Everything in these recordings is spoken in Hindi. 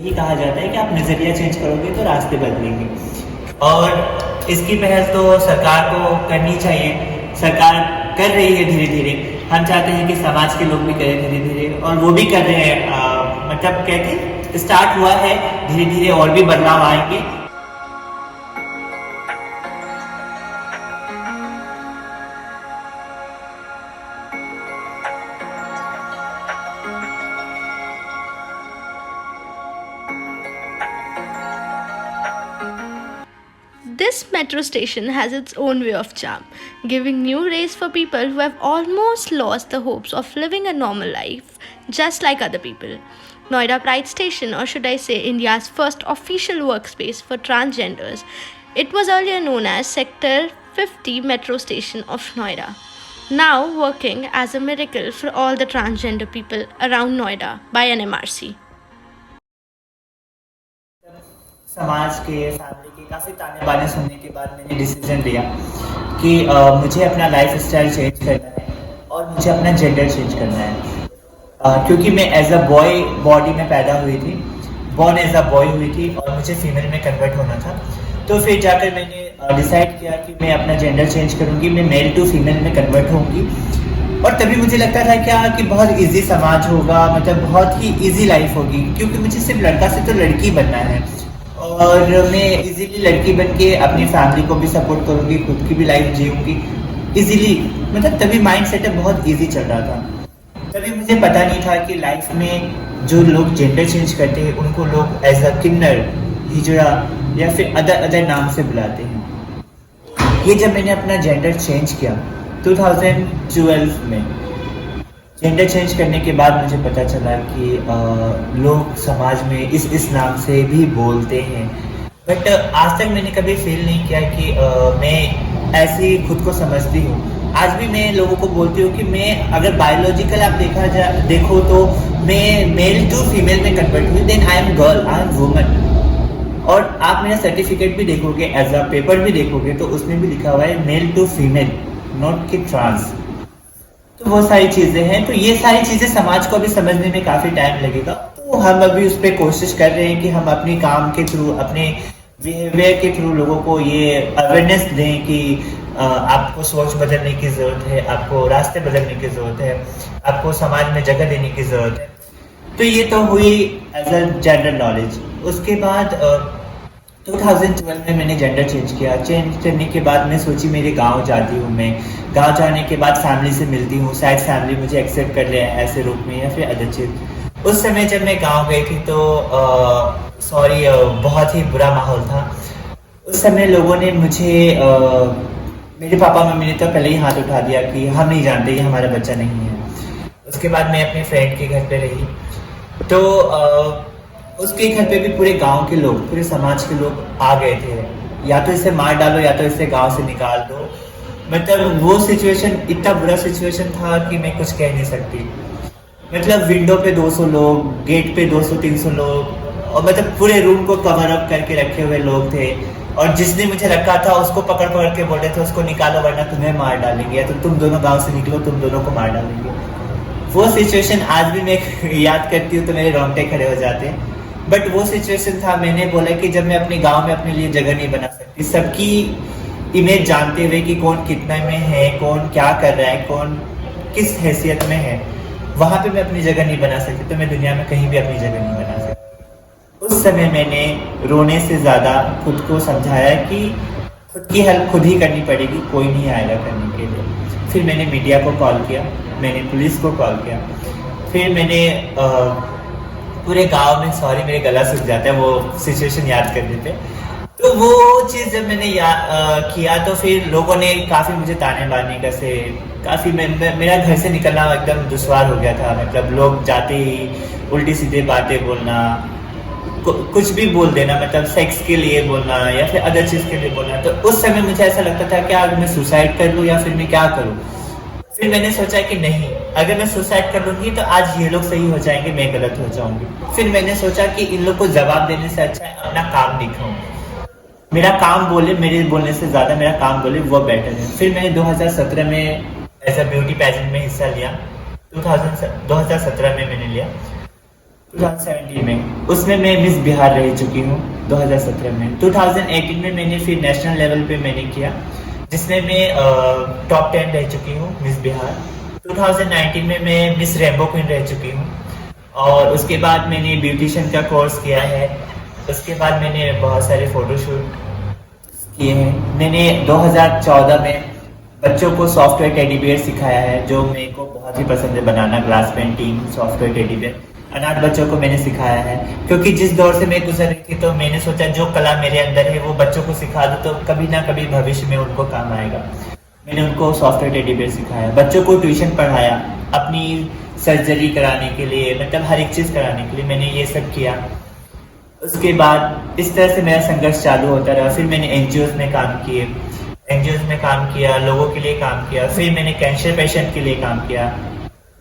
यही कहा जाता है कि आप नज़रिया चेंज करोगे तो रास्ते बदलेंगे। और इसकी पहल तो सरकार को करनी चाहिए। सरकार कर रही है धीरे धीरे। हम चाहते हैं कि समाज के लोग भी करें धीरे धीरे, और वो भी कर रहे हैं। मतलब कहते स्टार्ट हुआ है, धीरे धीरे और भी बदलाव आएंगे। This metro station has its own way of charm, giving new rays for people who have almost lost the hopes of living a normal life just like other people. Noida Pride Station, or should I say India's first official workspace for transgenders, it was earlier known as Sector 50 Metro Station of Noida, now working as a miracle for all the transgender people around Noida by an MRC. समाज के, फैमिली के काफ़ी ताने बाने सुनने के बाद मैंने डिसीजन लिया कि मुझे अपना लाइफ स्टाइल चेंज करना है और मुझे अपना जेंडर चेंज करना है। क्योंकि मैं एज अ बॉय बॉडी में पैदा हुई थी, बॉर्न एज अ बॉय हुई थी, और मुझे फीमेल में कन्वर्ट होना था। तो फिर जाकर मैंने डिसाइड किया कि मैं अपना जेंडर चेंज करूँगी, मैं मेल टू फीमेल में कन्वर्ट होंगी। और तभी मुझे लगता था क्या कि बहुत इजी समाज होगा, मतलब बहुत ही इजी लाइफ होगी, क्योंकि मुझे सिर्फ लड़का से तो लड़की बनना है। और मैं इजीली लड़की बन के अपनी फैमिली को भी सपोर्ट करूँगी, खुद की भी लाइफ जीऊँगी इजीली। मतलब तभी माइंड सेटअप बहुत इजी चल रहा था। तभी मुझे पता नहीं था कि लाइफ में जो लोग जेंडर चेंज करते हैं उनको लोग एज अ किन्नर, हिजड़ा या फिर अदर नाम से बुलाते हैं। ये जब मैंने अपना जेंडर चेंज किया 2012 में, जेंडर चेंज करने के बाद मुझे पता चला कि लोग समाज में इस नाम से भी बोलते हैं। बट आज तक मैंने कभी फील नहीं किया कि मैं ऐसे खुद को समझती हूँ। आज भी मैं लोगों को बोलती हूँ कि मैं, अगर बायोलॉजिकल आप देखो तो मैं मेल टू फीमेल में कन्वर्ट हुई, then I am girl, I am woman. और आप मेरा सर्टिफिकेट भी देखोगे, एज अ पेपर भी देखोगे, तो उसमें भी लिखा हुआ है मेल टू फीमेल, नॉट कि ट्रांस। तो वो सारी चीज़ें हैं। तो ये सारी चीज़ें समाज को अभी समझने में काफ़ी टाइम लगेगा। तो हम अभी उस पर कोशिश कर रहे हैं कि हम अपने काम के थ्रू, अपने बिहेवियर के थ्रू लोगों को ये अवेयरनेस दें कि आपको सोच बदलने की ज़रूरत है, आपको रास्ते बदलने की ज़रूरत है, आपको समाज में जगह देने की ज़रूरत है। तो ये तो हुई एज अ जनरल नॉलेज। उसके बाद 2012 में मैंने जेंडर चेंज किया। चेंज करने के बाद मैं सोची मेरे गांव जाती हूँ। मैं गांव जाने के बाद फैमिली से मिलती हूँ, शायद फैमिली मुझे एक्सेप्ट कर ले ऐसे रूप में या फिर अदर चीज। उस समय जब मैं गांव गई थी तो बहुत ही बुरा माहौल था। उस समय लोगों ने मुझे मेरे पापा मम्मी ने तो पहले ही हाथ उठा दिया कि हम नहीं जानते, ये हमारा बच्चा नहीं है। उसके बाद मैं अपने फ्रेंड के घर पे रही, तो उसके घर पे भी पूरे गांव के लोग, पूरे समाज के लोग आ गए थे, या तो इसे मार डालो या तो इसे गांव से निकाल दो। मतलब वो सिचुएशन, इतना बुरा सिचुएशन था कि मैं कुछ कह नहीं सकती। मतलब विंडो पे 200 लोग, गेट पे 200-300 लोग, और मतलब पूरे रूम को कवर अप करके रखे हुए लोग थे। और जिसने मुझे रखा था उसको पकड़ पकड़ के बोल रहे थे उसको निकालो वरना तुम्हें मार डालेंगे, या तो तुम दोनों गाँव से निकलो, तुम दोनों को मार डालेंगे। वो सिचुएशन आज भी मैं याद करती हूँ तो मेरे रोंगटे खड़े हो जाते हैं। बट वो सिचुएशन था, मैंने बोला कि जब मैं अपने गांव में अपने लिए जगह नहीं बना सकती, सबकी इमेज जानते हुए कि कौन कितना में है, कौन क्या कर रहा है, कौन किस हैसियत में है, वहां पे मैं अपनी जगह नहीं बना सकती, तो मैं दुनिया में कहीं भी अपनी जगह नहीं बना सकती। उस समय मैंने रोने से ज़्यादा खुद को समझाया कि खुद की हेल्प खुद ही करनी पड़ेगी, कोई नहीं आएगा करने के लिए। फिर मैंने मीडिया को कॉल किया, मैंने पुलिस को कॉल किया, फिर मैंने पूरे गांव में, सॉरी मेरे गला सूख जाता है वो सिचुएशन याद करने पे। तो वो चीज़ जब मैंने किया तो फिर लोगों ने काफ़ी मुझे ताने बाने का से काफ़ी मेरा घर से निकलना एकदम दुश्वार हो गया था। मतलब लोग जाते ही उल्टी सीधे बातें बोलना, कुछ भी बोल देना, मतलब सेक्स के लिए बोलना या फिर अदर चीज़ के लिए बोलना। तो उस समय मुझे ऐसा लगता था कि मैं सुसाइड कर लूँ या फिर मैं क्या करूँ। फिर मैंने सोचा कि नहीं, अगर मैं सुसाइड कर लूँगी तो आज ये लोग सही हो जाएंगे, मैं गलत हो जाऊँगी। फिर मैंने सोचा कि इन लोग को जवाब देने से अच्छा है अपना काम दिखाऊँ, मेरा काम बोले, मेरे बोलने से ज़्यादा मेरा काम बोले, वो बेटर है। फिर मैंने 2017 में एज अ ब्यूटी पैजेंट में हिस्सा लिया। 2017 में मैंने लिया। 2017 में, उसमें मैं मिस बिहार रह चुकी हूँ 2017 में। 2018 में मैंने फिर नेशनल लेवल पे मैंने किया, जिसमें मैं टॉप 10 रह चुकी हूँ मिस बिहार। 2019 में मैं मिस रेनबो क्वीन रह चुकी हूँ, और उसके बाद मैंने ब्यूटिशियन का कोर्स किया है। उसके बाद मैंने बहुत सारे फ़ोटोशूट किए हैं। मैंने 2014 में बच्चों को सॉफ्टवेयर टेडी बियर सिखाया है, जो मेरे को बहुत ही पसंद है बनाना, glass painting, software teddy bear. अनाथ बच्चों को मैंने सिखाया है, क्योंकि जिस दौर से मैं गुजर रही थी, तो मैंने सोचा जो कला मेरे अंदर है वो बच्चों को सिखा दूँ तो कभी ना कभी भविष्य में उनको काम आएगा। मैंने उनको सॉफ्टवेयर टेडी बियर सिखाया, बच्चों को ट्यूशन पढ़ाया, अपनी सर्जरी कराने के लिए, मतलब हर एक चीज़ कराने के लिए मैंने ये सब किया। उसके बाद इस तरह से मेरा संघर्ष चालू होता रहा। फिर मैंने एनजीओज में काम किए, एनजीओज में काम किया, लोगों के लिए काम किया। फिर मैंने कैंसर पेशेंट के लिए काम किया।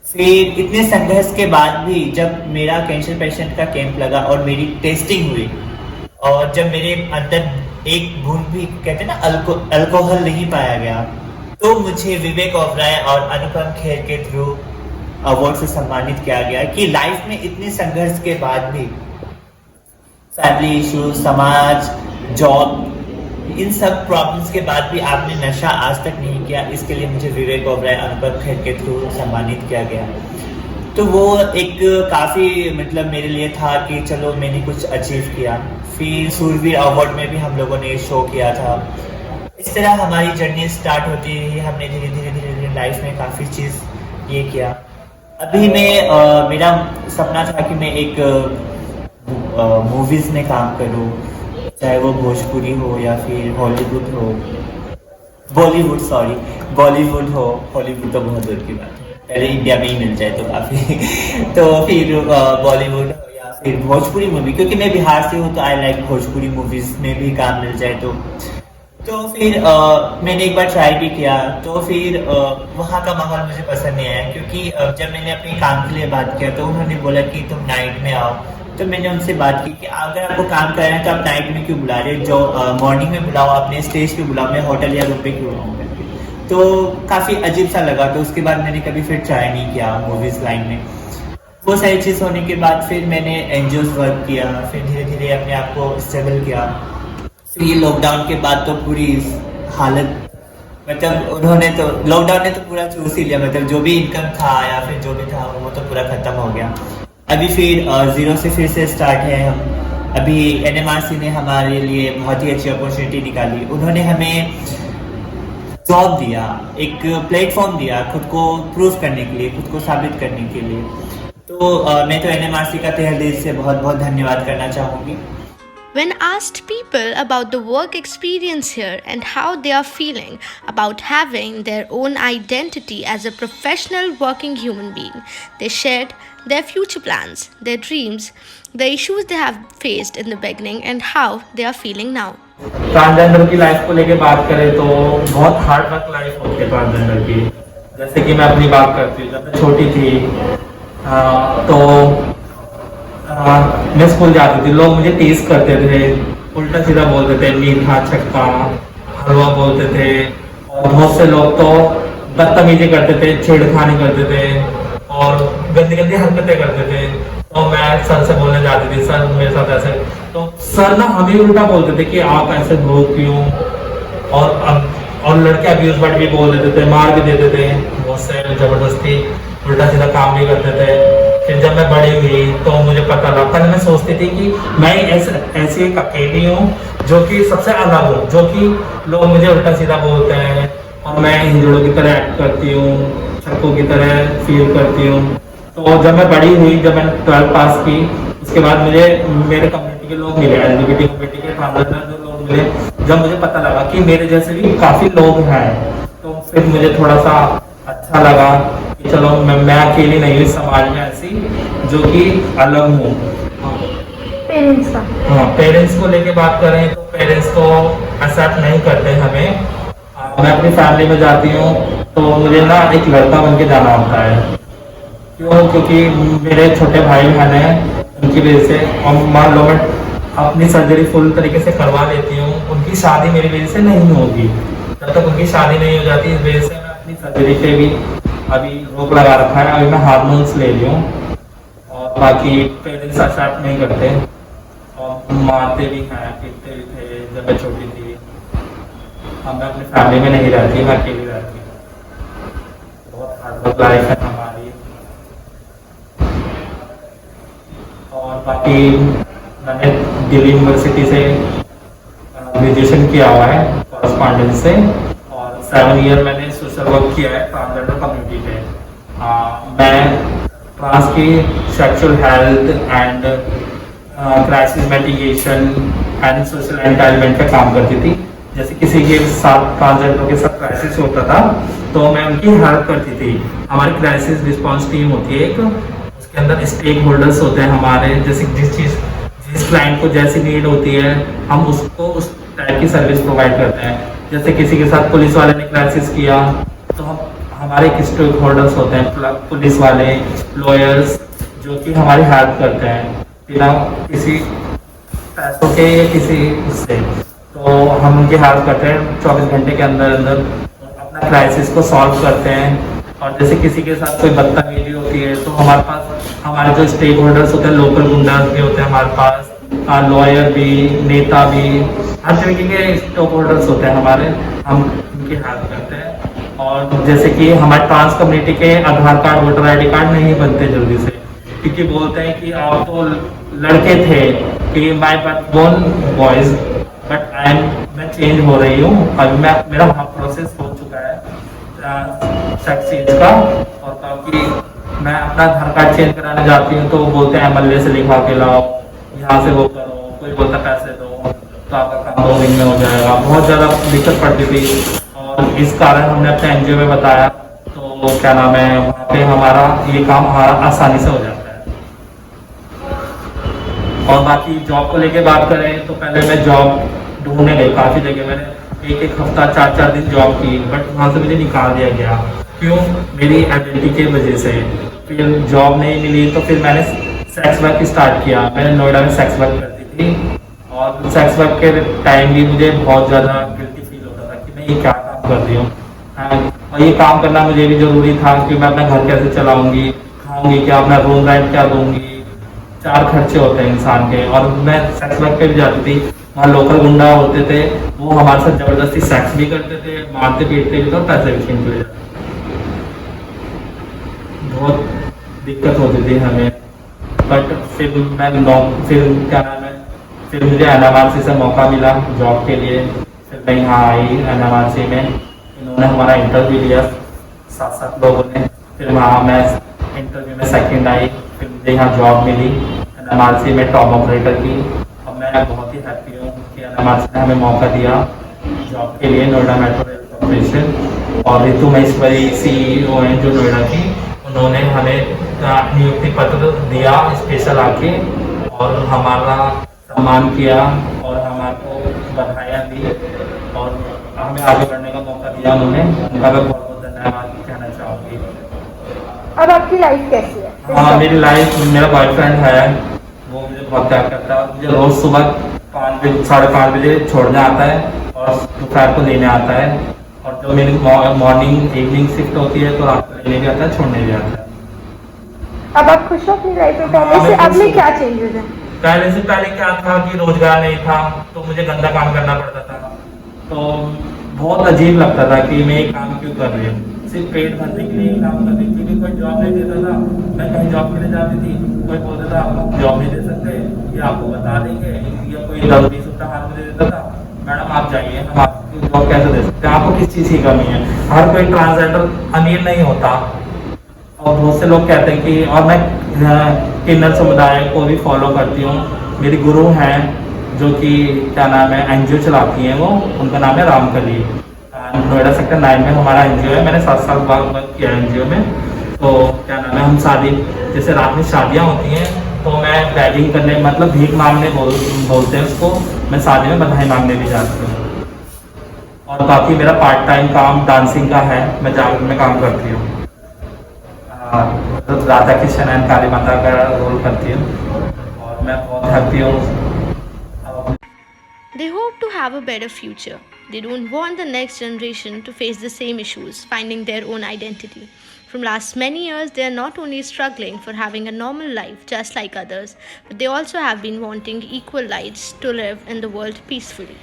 फिर इतने संघर्ष के बाद भी जब मेरा कैंसर पेशेंट का कैंप लगा और मेरी टेस्टिंग हुई, और जब मेरे अंदर एक बूंद भी, कहते हैं ना, अल्कोहल नहीं पाया गया, तो मुझे विवेक ओबराय और अनुपम खेर के थ्रू अवार्ड से सम्मानित किया गया कि लाइफ में इतने संघर्ष के बाद भी, फैमिली इशू, समाज, जॉब, इन सब प्रॉब्लम्स के बाद भी आपने नशा आज तक नहीं किया, इसके लिए मुझे विवेक ओबराय, अनुपम खेर के थ्रू सम्मानित किया गया। तो वो एक काफ़ी, मतलब मेरे लिए था कि चलो मैंने कुछ अचीव किया। फिर सूरवीर अवार्ड में भी हम लोगों ने शो किया था। इस तरह हमारी जर्नी स्टार्ट होती रही। हमने धीरे धीरे धीरे धीरे लाइफ में काफ़ी चीज़ ये किया। अभी मैं मेरा सपना था कि मैं एक मूवीज़ में काम करूँ, चाहे वो भोजपुरी हो या फिर हॉलीवुड हो, बॉलीवुड हो, हॉलीवुड तो बहुत दूर की बात है, पहले इंडिया में ही मिल जाए तो काफ़ी तो फिर बॉलीवुड या फिर भोजपुरी मूवी, क्योंकि मैं बिहार से हूँ तो आई लाइक भोजपुरी मूवीज़ में भी काम मिल जाए तो फिर मैंने एक बार ट्राई भी किया। तो फिर वहाँ का माहौल मुझे पसंद नहीं आया, क्योंकि जब मैंने अपने काम के लिए बात किया तो उन्होंने बोला कि तुम नाइट में आओ। तो मैंने उनसे बात की कि अगर आपको काम करना है तो आप नाइट में क्यों बुला रहे हो, जो मॉर्निंग में बुलाओ, अपने स्टेज पे बुलाओ, मैं होटल या रूम पे क्यों रहूँगा। तो काफ़ी अजीब सा लगा। तो उसके बाद मैंने कभी फिर ट्राई नहीं किया मूवीज़ लाइन में। वो सारी चीज़ होने के बाद फिर मैंने एनजीओज वर्क किया, फिर धीरे धीरे अपने आप को स्टेबल किया। फिर ये लॉकडाउन के बाद तो पूरी हालत, मतलब उन्होंने तो, लॉकडाउन ने तो पूरा चूस ही लिया, मतलब जो भी इनकम था या फिर जो भी था वो तो पूरा ख़त्म हो गया। अभी फिर ज़ीरो से फिर से स्टार्ट है हम। अभी एनएमआरसी ने हमारे लिए बहुत ही अच्छी अपॉर्चुनिटी निकाली। उन्होंने हमें जॉब दिया, एक प्लेटफॉर्म दिया खुद को प्रूव करने के लिए, खुद को साबित करने के लिए। तो मैं तो एनएमआरसी का तहे दिल से बहुत बहुत धन्यवाद करना चाहूँगी। When asked people about the work experience here and how they are feeling about having their own identity as a professional working human being, they shared their future plans, their dreams, the issues they have faced in the beginning, and how they are feeling now. Transgender की लाइफ को लेके बात करें तो बहुत हार्ड वर्क लाइफ होती है ट्रांसजेंडर की। जैसे कि मैं अपनी बात करती हूँ, जब मैं छोटी थी तो मैं स्कूल जाती थी, लोग मुझे टीज करते थे, उल्टा सीधा बोलते थे, मीठा चक्का हलवा बोलते थे, और बहुत से लोग तो बदतमीजी करते थे, छेड़खानी करते थे और गंदी गंदी हरकतें करते थे। तो मैं सर से बोलने जाती थी, सर मेरे साथ ऐसे, तो सर ना हमें उल्टा बोलते थे कि आप ऐसे हो क्यों, और लड़के अब्यूज वर्ड भी बोल देते थे, मार भी देते थे, बहुत से जबरदस्ती उल्टा सीधा काम भी करते थे। फिर जब मैं बड़ी हुई तो मुझे पता लगा, पहले मैं सोचती थी कि मैं ऐसी एक अकेली हूँ जो कि सबसे अलग हूँ, जो कि लोग मुझे उल्टा सीधा बोलते हैं और मैं हिंदुओं की तरह एक्ट करती हूँ, छक्कों की तरह फील करती हूँ। तो जब मैं बड़ी हुई, जब मैंने 12th पास की, उसके बाद मुझे मेरे कम्युनिटी के लोग मिले, एलजीबीटी कम्युनिटी के ट्रांसजेंडर जो लोग मिले, जब मुझे पता लगा कि मेरे जैसे भी काफ़ी लोग हैं, तो फिर मुझे थोड़ा सा अच्छा लगा कि चलो मैं अकेली नहीं हुई समाज में ऐसी जो कि अलग हूँ। पेरेंट्स का, हाँ, पेरेंट्स को लेके बात करें तो पेरेंट्स तो एक्सेप्ट नहीं करते हमें। मैं अपनी फैमिली में जाती हूँ तो मुझे ना एक लड़का बन के जाना होता है। क्यों? क्योंकि मेरे छोटे भाई बहन हैं, उनकी वजह से, और मान लो मैं अपनी सर्जरी फुल तरीके से करवा लेती हूँ, उनकी शादी मेरी वजह से नहीं होगी। जब तक उनकी शादी नहीं हो जाती, इस वजह से मैं अपनी सर्जरी पे भी अभी रोक लगा रखा है। अभी मैं हार्मोन्स ले रही हूँ और और बाकी पेरेंट्स एक्सेप्ट नहीं करते और मारते भी हैं, पीटते भी थे जब मैं छोटी थी। मैं अपनी फैमिली में नहीं रहती, मैं अकेली रहती हूँ। बहुत हार्ड लाइफ है हमारी। और बाकी मैंने दिल्ली यूनिवर्सिटी से ग्रेजुएशन किया हुआ है कॉरेस्पॉन्डेंस से, और 7 ईयर मैंने सोशल वर्क किया है ट्रांसजेंडर कम्युनिटी पे। मैं ट्रांस की sexual health and crisis mitigation and social entitlement पे काम करती थी। जैसे किसी के साथ ट्रांसजेंडर के साथ क्राइसिस होता था तो मैं उनकी हेल्प करती थी। हमारी क्राइसिस रिस्पांस टीम होती है एक, उसके अंदर स्टेक होल्डर्स होते हैं हमारे, जैसे जिस क्लाइंट को जैसी नीड होती है हम उसको उस टाइप की सर्विस प्रोवाइड करते हैं। जैसे किसी के साथ पुलिस वाले ने क्राइसिस किया तो हमारे एक स्टेक होल्डर्स होते हैं, पुलिस वाले, लॉयर्स, जो कि हमारी हेल्प करते हैं बिना किसी पैसों के या किसी उससे। तो हम उनकी हेल्प करते हैं, 24 घंटे के अंदर अंदर अपना क्राइसिस को सॉल्व करते हैं। और जैसे किसी के साथ कोई बदतमीजी होती है तो हमारे पास हमारे जो स्टेक होल्डर्स होते हैं, लोकल गुंडास भी होते हैं हमारे पास, लॉयर भी, नेता भी, हर तरीके के स्टेक होल्डर्स होते हैं हमारे, हम उनकी हेल्प करते हैं। और जैसे कि हमारे ट्रांस कम्युनिटी के आधार कार्ड, वोटर ID कार्ड नहीं बनते जल्दी से, क्योंकि बोलते हैं कि आप तो लड़के थे, कि my but born boys, but मैं चेंज हो रही हूँ, अभी मेरा वहाँ प्रोसेस हो चुका है सेक्स चेंज का। और ताकि मैं अपना आधार कार्ड चेंज कराने जाती हूँ तो बोलते हैं MLA से लिखवा के लाओ, यहाँ से वो करो, कोई बोलता पैसे दो तो आपका काम 2 दिन में हो जाएगा। बहुत ज़्यादा दिक्कत पड़ती थी और इस कारण हमने अपने NGO में बताया, तो क्या नाम है, वहाँ पे हमारा ये काम आसानी से हो जाता है। और बाकी जॉब को लेके बात करें तो पहले मैं जॉब ढूंढने गई काफ़ी जगह, मैंने एक हफ्ता 4 दिन जॉब की, बट वहाँ से मुझे निकाल दिया गया। क्यों? मेरी आइडेंटिटी की वजह से। फिर जॉब नहीं मिली तो फिर मैंने सेक्स वर्क स्टार्ट किया। मैंने नोएडा में सेक्स वर्क करती थी और सेक्स वर्क के टाइम भी मुझे बहुत ज़्यादा गिल्टी फील होता था कि मैं ये क्या काम कर रही हूँ। और ये काम करना मुझे भी ज़रूरी था कि मैं अपना घर कैसे चलाऊँगी, खाऊँगी क्या, अपना रूम रेंट क्या दूँगी, 4 खर्चे होते हैं इंसान के। और मैं सेक्स वर्क पे भी जाती थी, वहाँ लोकल गुंडा होते थे, वो हमारे साथ जबरदस्ती सेक्स भी करते थे, मारते पीटते भी थे और पैसे भी छीन ले जाते। बहुत दिक्कत होती थी हमें। बट फिर क्या नाम है, फिर मुझे NMRC से मौका मिला जॉब के लिए। फिर मैं यहाँ आई NMRC में, इन्होंने हमारा इंटरव्यू लिया 7 लोगों ने। फिर वहाँ मैं इंटरव्यू में सेकंड आई, फिर मुझे यहाँ जॉब मिली NMRC में टॉप ऑपरेटर की। और मैं बहुत ही हैप्पी हूँ कि NMRC ने हमें मौका दिया जॉब के लिए, नोएडा मेट्रो रेल कॉर्पोरेशन। और रितु महेश्वरी CEO हैं जो नोएडा की, उन्होंने हमें नियुक्ति पत्र दिया स्पेशल आके, और हमारा सम्मान किया और हमारे को बधाइयाँ दी और हमें आगे बढ़ने का मौका दिया उन्होंने। उनका मैं बहुत बहुत धन्यवाद कहना चाहूँगी। अब आपकी लाइफ कैसी है? हाँ, मेरी लाइफ, मेरा बॉयफ्रेंड है, वो मुझे बहुत प्यार करता है। मुझे रोज़ सुबह 5 बजे छोड़ने आता है और दोपहर को लेने आता है। और जो मेरी मॉर्निंग इवनिंग शिफ्ट होती है तो रात को लेने भी आता है, छोड़ने भी आता है। अब आप खुश हो अपनी लाइफ में? पहले से अब में क्या चेंजेस हैं? पहले क्या था कि रोजगार नहीं था तो मुझे गंदा काम करना पड़ता था, तो बहुत अजीब लगता था कि मैं ये काम क्यों कर रही हूँ, सिर्फ पेट भरने के लिए काम कर रही थी। क्योंकि कोई जॉब नहीं देता था, मैं कहीं जॉब के लिए जाती थी, कोई बोलता था आप जॉब नहीं दे सकते, ये आपको बता देंगे, या कोई 10-20 रुपया हाथ में दे देता था, मैडम आप जाइए, हम आपको जॉब कैसे दे सकते हैं, आपको किस चीज़ की कमी है। हर कोई ट्रांसजेंडर अमीर नहीं होता। और बहुत से लोग कहते हैं कि, और मैं किन्नर समुदाय को भी फॉलो करती हूँ। मेरी गुरु हैं जो कि क्या नाम है NGO चलाती हैं, वो उनका नाम है रामकली। नोएडा सेक्टर 9 में हमारा NGO है। मैंने 7 साल बाद वर्क किया NGO में। तो क्या नाम है, हम शादी, जैसे रात में शादियाँ होती हैं तो मैं बैगिंग करने, मतलब भीख मांगने बोलते हैं उसको, मैं शादी में बधाई मांगने भी जाती हूँ। और बाकी मेरा पार्ट टाइम काम डांसिंग का है, मैं जागरण में काम करती हूँ, राधा कृष्ण एंड काली माता का रोल करती हूँ और मैं बहुत हैप्पी हूँ। They hope to have a better future. They don't want the next generation to face the same issues, finding their own identity. From last many years, they are not only struggling for having a normal life just like others, but they also have been wanting equal rights to live in the world peacefully.